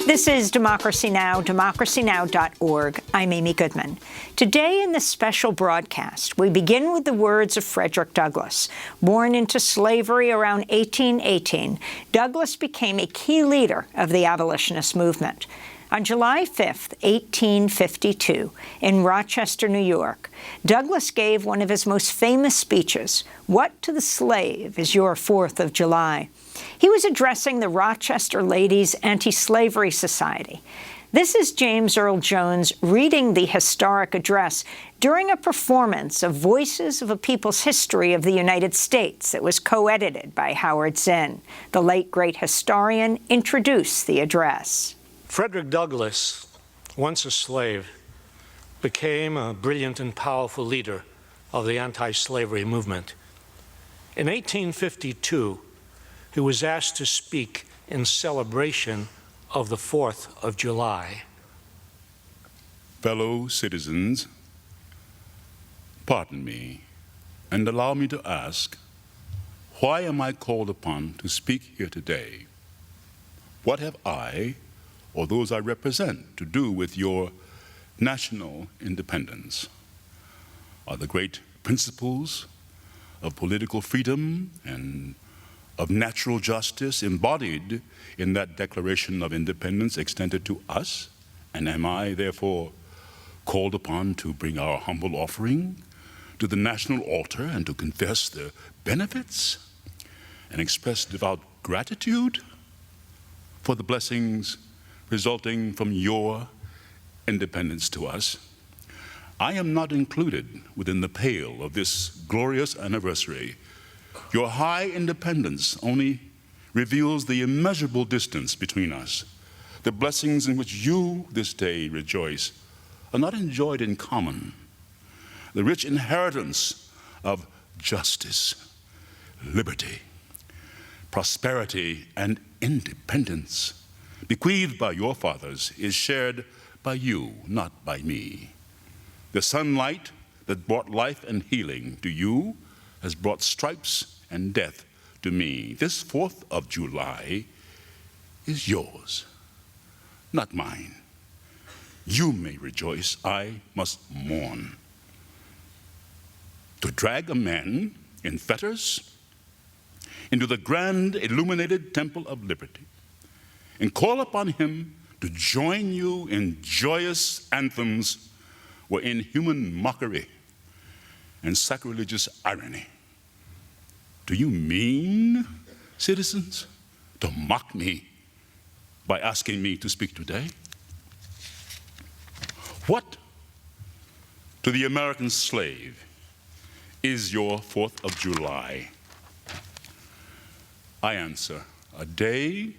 This is Democracy Now!, democracynow.org. I'm Amy Goodman. Today in this special broadcast, we begin with the words of Frederick Douglass. Born into slavery around 1818, Douglass became a key leader of the abolitionist movement. On July 5, 1852, in Rochester, New York, Douglass gave one of his most famous speeches, "What to the Slave is Your 4th of July?" He was addressing the Rochester Ladies Anti-Slavery Society. This is James Earl Jones reading the historic address during a performance of Voices of a People's History of the United States that was co-edited by Howard Zinn. The late great historian introduced the address. Frederick Douglass, once a slave, became a brilliant and powerful leader of the anti-slavery movement. In 1852, he was asked to speak in celebration of the 4th of July. Fellow citizens, pardon me and allow me to ask, why am I called upon to speak here today? What have I, or those I represent, to do with your national independence? Are the great principles of political freedom and of natural justice embodied in that Declaration of Independence extended to us? And am I, therefore, called upon to bring our humble offering to the national altar and to confess the benefits and express devout gratitude for the blessings resulting from your independence to us? I am not included within the pale of this glorious anniversary. Your high independence only reveals the immeasurable distance between us. The blessings in which you this day rejoice are not enjoyed in common. The rich inheritance of justice, liberty, prosperity, and independence bequeathed by your fathers is shared by you, not by me. The sunlight that brought life and healing to you has brought stripes and death to me. This 4th of July is yours, not mine. You may rejoice, I must mourn. To drag a man in fetters into the grand illuminated temple of liberty and call upon him to join you in joyous anthems were inhuman mockery and sacrilegious irony. Do you mean, citizens, to mock me by asking me to speak today? What to the American slave is your 4th of July? I answer, a day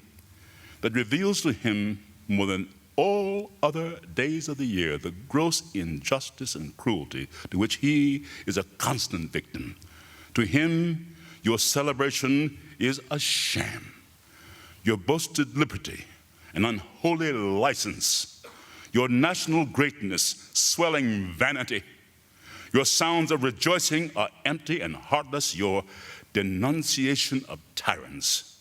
that reveals to him more than all other days of the year the gross injustice and cruelty to which he is a constant victim. To him, your celebration is a sham. Your boasted liberty, an unholy license. Your national greatness, swelling vanity. Your sounds of rejoicing are empty and heartless. Your denunciation of tyrants,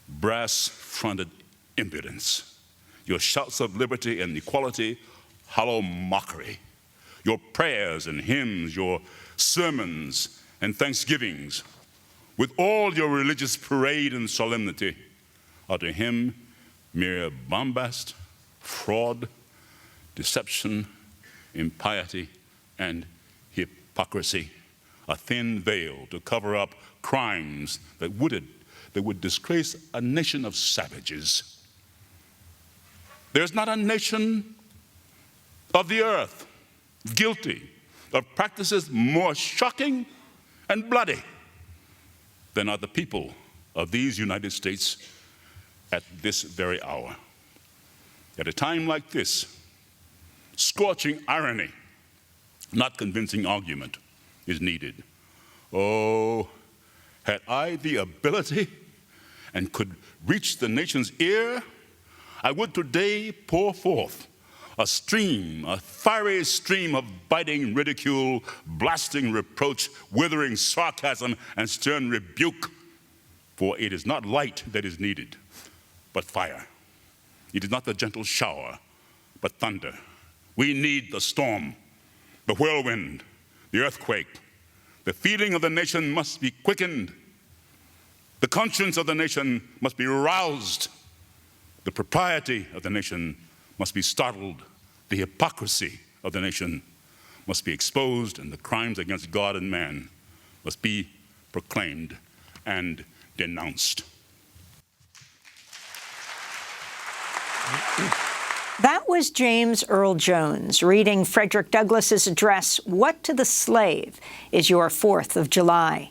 brass-fronted impudence. Your shouts of liberty and equality, hollow mockery. Your prayers and hymns, your sermons and thanksgivings, with all your religious parade and solemnity, are to him mere bombast, fraud, deception, impiety, and hypocrisy, a thin veil to cover up crimes that would disgrace a nation of savages. There's not a nation of the earth guilty of practices more shocking and bloody than are the people of these United States at this very hour. At a time like this, scorching irony, not convincing argument, is needed. Oh, had I the ability and could reach the nation's ear, I would today pour forth a fiery stream of biting ridicule, blasting reproach, withering sarcasm, and stern rebuke. For it is not light that is needed, but fire. It is not the gentle shower, but thunder. We need the storm, the whirlwind, the earthquake. The feeling of the nation must be quickened. The conscience of the nation must be roused. The propriety of the nation must be startled. The hypocrisy of the nation must be exposed, and the crimes against God and man must be proclaimed and denounced. That was James Earl Jones reading Frederick Douglass's address, What to the Slave is Your 4th of July?